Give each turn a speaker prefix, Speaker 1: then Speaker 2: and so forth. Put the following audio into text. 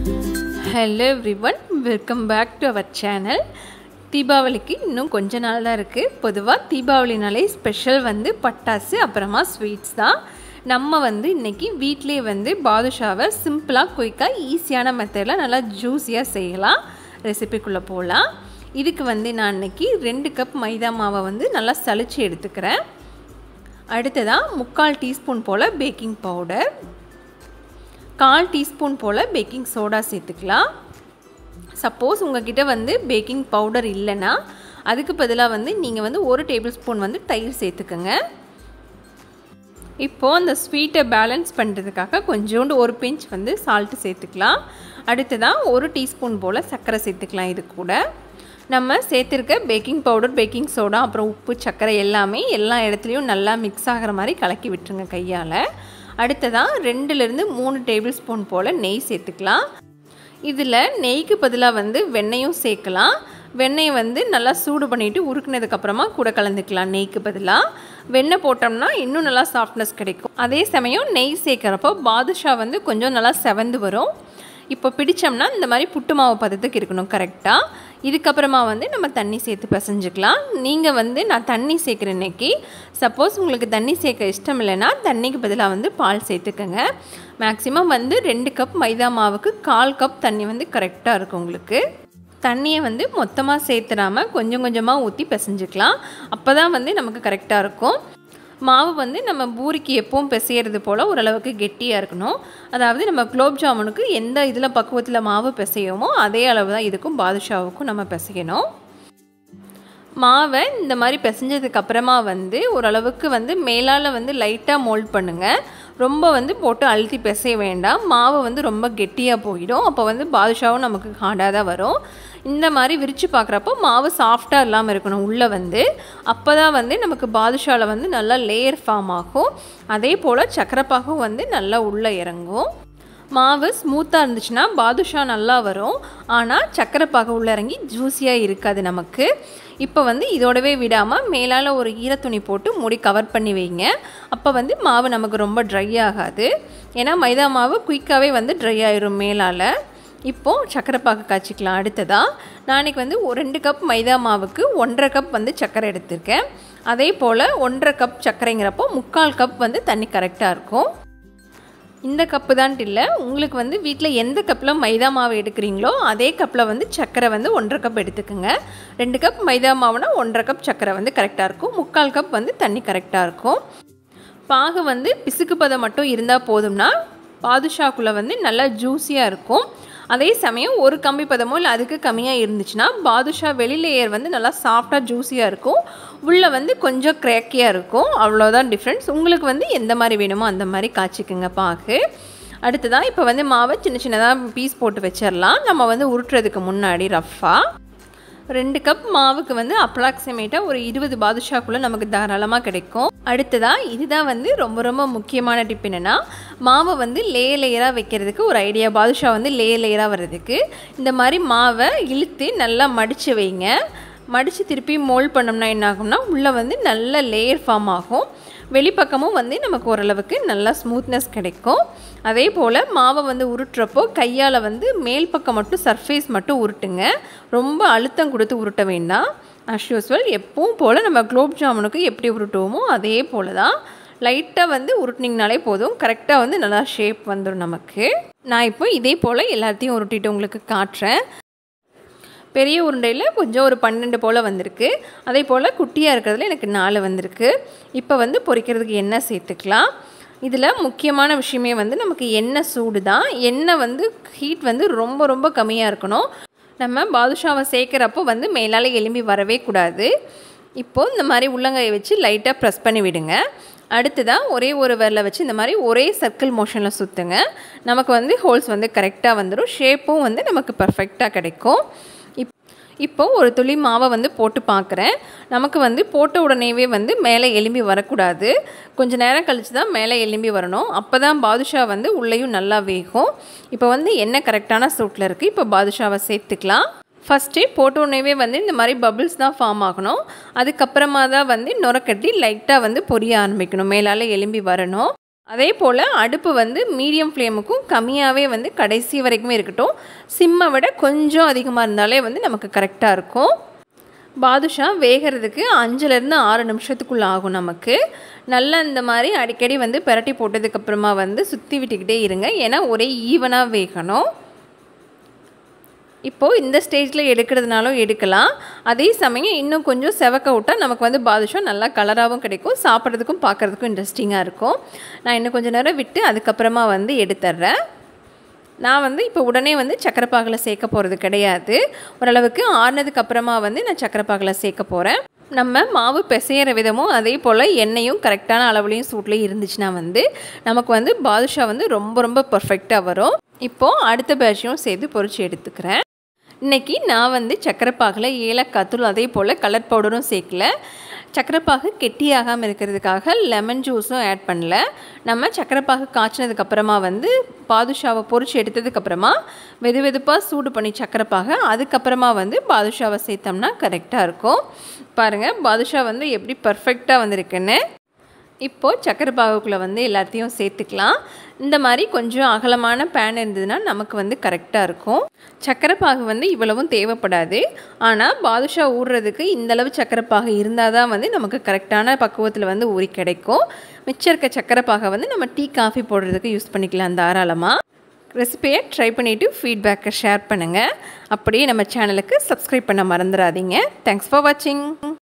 Speaker 1: Hello everyone, welcome back to our channel. தீபாவளிக்கு இன்னும் கொஞ்ச நாள் தான் இருக்கு. பொதுவா தீபாவளினாலே ஸ்பெஷல் வந்து பட்டாசு அப்புறமா ஸ்வீட்ஸ் தான். நம்ம வந்து இன்னைக்கு வீட்லயே வந்து பாதுஷாவை சிம்பிளா குயிக்கா ஈஸியான மெத்தட்ல நல்லா ஜூஸியா செய்யலாம். ரெசிபிக்குள்ள போலாம். இதுக்கு வந்து நான் இன்னைக்கு 2 கப் மைதா மாவை வந்து நல்லா சலிச்சு எடுத்துக்கிறேன். அடுத்ததா 3/4 டீஸ்பூன் போல பேக்கிங் பவுடர், 1/4 டீஸ்பூன் போல் பேக்கிங் சோடா சேர்த்துக்கலாம். சப்போஸ் உங்ககிட்ட வந்து பேக்கிங் பவுடர் இல்லைன்னா அதுக்கு பதிலாக வந்து நீங்கள் வந்து 1 டேபிள் ஸ்பூன் வந்து தயிர் சேர்த்துக்கோங்க. இப்போது அந்த ஸ்வீட்டை பேலன்ஸ் பண்ணுறதுக்காக கொஞ்சோண்டு 1 பிஞ்ச் வந்து சால்ட்டு சேர்த்துக்கலாம். அடுத்ததாக 1 டீஸ்பூன் போல் சர்க்கரை சேர்த்துக்கலாம். இது கூட நம்ம சேர்த்துருக்க பேக்கிங் பவுடர், பேக்கிங் சோடா, அப்புறம் உப்பு, சர்க்கரை எல்லாமே எல்லா இடத்துலையும் நல்லா மிக்ஸ் ஆகிற மாதிரி கலக்கி விட்டுருங்க கையால். அடுத்ததாக 2லேருந்து 3 டேபிள் ஸ்பூன் போல் நெய் சேர்த்துக்கலாம். இதில் நெய்க்கு பதிலாக வந்து வெண்ணெயும் சேர்க்கலாம். வெண்ணெயை வந்து நல்லா சூடு பண்ணிவிட்டு உருக்குனதுக்கப்புறமா கூட கலந்துக்கலாம். நெய்க்கு பதிலாக வெண்ணெய் போட்டோம்னா இன்னும் நல்லா சாஃப்ட்னஸ் கிடைக்கும். அதே சமயம் நெய் சேர்க்குறப்போ பாதுஷா வந்து கொஞ்சம் நல்லா செவந்து வரும். இப்போ பிடிச்சோம்னா இந்த மாதிரி புட்டு மாவு பதத்துக்கு இருக்கணும் கரெக்டாக. இதுக்கப்புறமா வந்து நம்ம தண்ணி சேர்த்து பிசைஞ்சிக்கலாம். நீங்கள் வந்து நான் தண்ணி சேர்க்குறேன் இன்னைக்கு. சப்போஸ் உங்களுக்கு தண்ணி சேர்க்க இஷ்டம் இல்லைன்னா தண்ணிக்கு பதிலாக வந்து பால் சேர்த்துக்கோங்க. மேக்ஸிமம் வந்து 2 கப் மைதா மாவுக்கு 1/4 கப் தண்ணி வந்து கரெக்டாக இருக்கும் உங்களுக்கு. தண்ணியை வந்து மொத்தமாக சேர்த்துடாமல் கொஞ்சம் கொஞ்சமாக ஊற்றி பிசைஞ்சிக்கலாம். அப்போ தான் வந்து நமக்கு கரெக்டாக இருக்கும். மாவு வந்து நம்ம பூரிக்கு எப்பவும் பிசையிறது போல் ஓரளவுக்கு கெட்டியாக இருக்கணும். அதாவது நம்ம குலோப் ஜாமுனுக்கு எந்த இதில் பக்குவத்தில் மாவு பிசையோமோ அதே அளவு தான் இதுக்கும் பாதுஷாவுக்கும் நம்ம பிசையணும். மாவை இந்த மாதிரி பிசைஞ்சதுக்கு அப்புறமா வந்து ஓரளவுக்கு வந்து மேலால் வந்து லைட்டாக மோல்ட் பண்ணுங்கள். ரொம்ப வந்து போட்டு அழுத்தி பிசைய வேண்டாம். மாவு வந்து ரொம்ப கெட்டியாக போயிடும். அப்போ வந்து பாதுஷாவும் நமக்கு ஹார்டாக தான் வரும். இந்த மாதிரி விரித்து பார்க்குறப்போ மாவு சாஃப்டாக இல்லாமல் இருக்கணும் உள்ளே வந்து. அப்போ தான் வந்து நமக்கு பாதுஷாவில் வந்து நல்லா லேயர் ஃபார்ம் ஆகும். அதே போல் சக்கரைப்பாகும் வந்து நல்லா உள்ளே இறங்கும். மாவு ஸ்மூத்தாக இருந்துச்சுன்னா பாதுஷா நல்லா வரும். ஆனால் சக்கரைப்பாகு உள்ளே இறங்கி ஜூஸியாக இருக்காது நமக்கு. இப்போ வந்து இதோடவே விடாமல் மேலால் ஒரு ஈரத்துணி போட்டு மூடி கவர் பண்ணி வைங்க. அப்போ வந்து மாவு நமக்கு ரொம்ப ட்ரை ஆகாது. ஏன்னா மைதா மாவு குயிக்காகவே வந்து ட்ரை ஆயிரும் மேலால். இப்போது சக்கரைப்பாகு காய்ச்சிக்கலாம். அடுத்ததாக நான் இன்றைக்கி வந்து 2 கப் மைதா மாவுக்கு 1/2 கப் வந்து சர்க்கரை எடுத்திருக்கேன். அதே போல் 1/2 கப் சர்க்கரைங்கிறப்போ 3/4 கப் வந்து தண்ணி கரெக்டாக இருக்கும். இந்த கப்பு தான்ட்டு இல்லை, உங்களுக்கு வந்து வீட்டில் எந்த கப்பில் மைதா மாவு எடுக்கிறீங்களோ அதே கப்பில் வந்து சர்க்கரை வந்து 1/2 கப் எடுத்துக்கோங்க. 2 கப் மைதா மாவுனா 1/2 கப் சர்க்கரை வந்து கரெக்டாக இருக்கும். 3/4 கப் வந்து தண்ணி கரெக்டாக இருக்கும். பாகு வந்து பிசுக்கு பதம் மட்டும் இருந்தால் போதும்னா பாதுஷாக்குள்ளே வந்து நல்லா ஜூஸியாக இருக்கும். அதே சமயம் ஒரு கம்பி பதமோ இல்லை அதுக்கு கம்மியாக இருந்துச்சுன்னா பாதுஷா வெளி லேயர் வந்து நல்லா சாஃப்டாக ஜூஸியாக இருக்கும். உள்ளே வந்து கொஞ்சம் கிராக்கியாக இருக்கும். அவ்வளோதான் டிஃப்ரென்ஸ். உங்களுக்கு வந்து எந்த மாதிரி வேணுமோ அந்த மாதிரி காய்ச்சிக்குங்க பாகு. அடுத்ததான் இப்போ வந்து மாவை சின்ன சின்னதாக பீஸ் போட்டு வச்சிடலாம். நம்ம வந்து உருட்டுறதுக்கு முன்னாடி ரஃப்பாக 2 கப் மாவுக்கு வந்து அப்ராக்சிமேட்டாக ஒரு 20 பாதுஷாக்குள்ளே நமக்கு தாராளமாக கிடைக்கும். அடுத்ததாக இதுதான் வந்து ரொம்ப ரொம்ப முக்கியமான டிப். என்னென்னா மாவை வந்து லேயராக வைக்கிறதுக்கு ஒரு ஐடியா. பாதுஷா வந்து லேயராக வர்றதுக்கு இந்த மாதிரி மாவை இழுத்து நல்லா மடித்து வைங்க. மடித்து திருப்பி மோல்ட் பண்ணோம்னா என்ன ஆகும்னா உள்ளே வந்து நல்ல லேயர் ஃபார்ம் ஆகும். வெளிப்பக்கமும் வந்து நமக்கு ஓரளவுக்கு நல்லா ஸ்மூத்னஸ் கிடைக்கும். அதே போல் மாவை வந்து உருட்டுறப்போ கையால் வந்து மேல் பக்கம் மட்டும் சர்ஃபேஸ் மட்டும் உருட்டுங்க. ரொம்ப அழுத்தம் கொடுத்து உருட்ட வேண்டாம். அஸ் யூஸ்வல் எப்பவும் போல் நம்ம குலோப் ஜாமுனுக்கு எப்படி உருட்டுவோமோ அதே போல் தான் லைட்டாக வந்து உருட்டினீங்கனாலே போதும். கரெக்டாக வந்து நல்லா ஷேப் வந்துடும் நமக்கு. நான் இப்போ இதே போல் எல்லாத்தையும் உருட்டிட்டு உங்களுக்கு காட்டுறேன். பெரிய உருண்டையில் கொஞ்சம் ஒரு 12 போல் வந்திருக்கு. அதே போல் குட்டியாக இருக்கிறதுல எனக்கு 4 வந்திருக்கு. இப்போ வந்து பொரிக்கிறதுக்கு எண்ணெய் சேர்த்துக்கலாம். இதில் முக்கியமான விஷயமே வந்து நமக்கு எண்ணெய் சூடு தான். எண்ணெய் வந்து ஹீட் வந்து ரொம்ப ரொம்ப கம்மியாக இருக்கணும். நம்ம பாதுஷாவை சேர்க்குறப்போ வந்து மேலால் எலும்பி வரவே கூடாது. இப்போது இந்த மாதிரி உள்ளங்கையை வச்சு லைட்டாக ப்ரெஸ் பண்ணி விடுங்க. அடுத்ததாக ஒரே ஒரு விரலை வச்சு இந்த மாதிரி ஒரே சர்க்கிள் மோஷனில் சுற்றுங்க. நமக்கு வந்து ஹோல்ஸ் வந்து கரெக்டாக வந்துடும். ஷேப்பும் வந்து நமக்கு பர்ஃபெக்டாக கிடைக்கும். இப்போது ஒரு துளி மாவை வந்து போட்டு பார்க்குறேன். நமக்கு வந்து போட்ட உடனேவே வந்து மேலே எலும்பி வரக்கூடாது. கொஞ்சம் நேரம் கழித்து தான் மேலே எலும்பி வரணும். அப்போ தான் பாதுஷா வந்து உள்ளேயும் நல்லா வேகும். இப்போ வந்து எண்ணெய் கரெக்டான சூட்டில் இருக்குது. இப்போ பாதுஷாவை சேர்த்துக்கலாம். ஃபஸ்ட்டு போட்ட உடனேவே வந்து இந்த மாதிரி பபிள்ஸ் தான் ஃபார்ம் ஆகணும். அதுக்கப்புறமா தான் வந்து நுரக்கட்டி லைட்டாக வந்து பொரிய ஆரம்பிக்கணும். மேலால் எலும்பி வரணும். அதே போல் அடுப்பு வந்து மீடியம் ஃப்ளேமுக்கும் கம்மியாகவே வந்து கடைசி வரைக்குமே இருக்கட்டும். சிம்மை விட கொஞ்சம் அதிகமாக இருந்தாலே வந்து நமக்கு கரெக்டாக இருக்கும். பாதுஷா வேகிறதுக்கு 5லேருந்து 6 நிமிஷத்துக்குள்ளே ஆகும் நமக்கு. நல்லா இந்த மாதிரி அடிக்கடி வந்து பிரட்டி போட்டதுக்கப்புறமா வந்து சுற்றி விட்டுக்கிட்டே இருங்க. ஏன்னா ஒரே ஈவனாக வேகணும். இப்போது இந்த ஸ்டேஜில் எடுக்கிறதுனாலும் எடுக்கலாம். அதே சமயம் இன்னும் கொஞ்சம் செவக்க விட்டால் நமக்கு வந்து பாதுஷா நல்லா கலராகவும் கிடைக்கும், சாப்பிட்றதுக்கும் பார்க்குறதுக்கும் இன்ட்ரெஸ்டிங்காக இருக்கும். நான் இன்னும் கொஞ்சம் நேரம் விட்டு அதுக்கப்புறமா வந்து எடுத்துட்றேன். நான் வந்து இப்போ உடனே வந்து சக்கரை பாகில் சேர்க்க போகிறது கிடையாது. ஓரளவுக்கு ஆறுனதுக்கப்புறமா வந்து நான் சக்கரை பாகில் சேர்க்க போகிறேன். நம்ம மாவு பிசைகிற விதமும் அதே போல் எண்ணெயும் கரெக்டான அளவுலையும் சூட்லேயும் இருந்துச்சுன்னா வந்து நமக்கு வந்து பாதுஷா வந்து ரொம்ப ரொம்ப பர்ஃபெக்டாக வரும். இப்போது அடுத்த பேட்சையும் சேர்த்து பொரிச்சு எடுத்துக்கிறேன். இன்றைக்கி நான் வந்து சக்கரை பாகில் ஏலக்காய் தூள் அதே போல் கலர் பவுடரும் சேர்க்கல. சக்கரை பாகு கெட்டியாகாமல் இருக்கிறதுக்காக லெமன் ஜூஸும் ஆட் பண்ணல. நம்ம சக்கரை பாகு காய்ச்சினதுக்கப்புறமா வந்து பாதுஷாவை பொரிச்சு எடுத்ததுக்கப்புறமா வெது வெதுப்பாக சூடு பண்ணி சக்கரை பாகு அதுக்கப்புறமா வந்து பாதுஷாவை சேர்த்தோம்னா கரெக்டாக இருக்கும். பாருங்கள் பாதுஷா வந்து எப்படி பர்ஃபெக்டாக வந்திருக்குன்னு. இப்போது சக்கரை பாகுக்குள்ளே வந்து எல்லாத்தையும் சேர்த்துக்கலாம். இந்த மாதிரி கொஞ்சம் அகலமான பேன் இருந்ததுன்னா நமக்கு வந்து கரெக்டாக இருக்கும். சக்கரை பாகு வந்து இவ்வளவும் தேவைப்படாது. ஆனால் பாதுஷா ஊறுறதுக்கு இந்தளவு சக்கரை பாகு இருந்தால் தான் வந்து நமக்கு கரெக்டான பக்குவத்தில் வந்து ஊறி கிடைக்கும். மிச்சம் இருக்க சக்கரை பாகை வந்து நம்ம டீ காஃபி போடுறதுக்கு யூஸ் பண்ணிக்கலாம் தாராளமாக. ரெசிபியை ட்ரை பண்ணிவிட்டு ஃபீட்பேக்கை ஷேர் பண்ணுங்கள். அப்படியே நம்ம சேனலுக்கு சப்ஸ்கிரைப் பண்ண மறந்துடாதீங்க. தேங்க்ஸ் ஃபார் வாட்சிங்.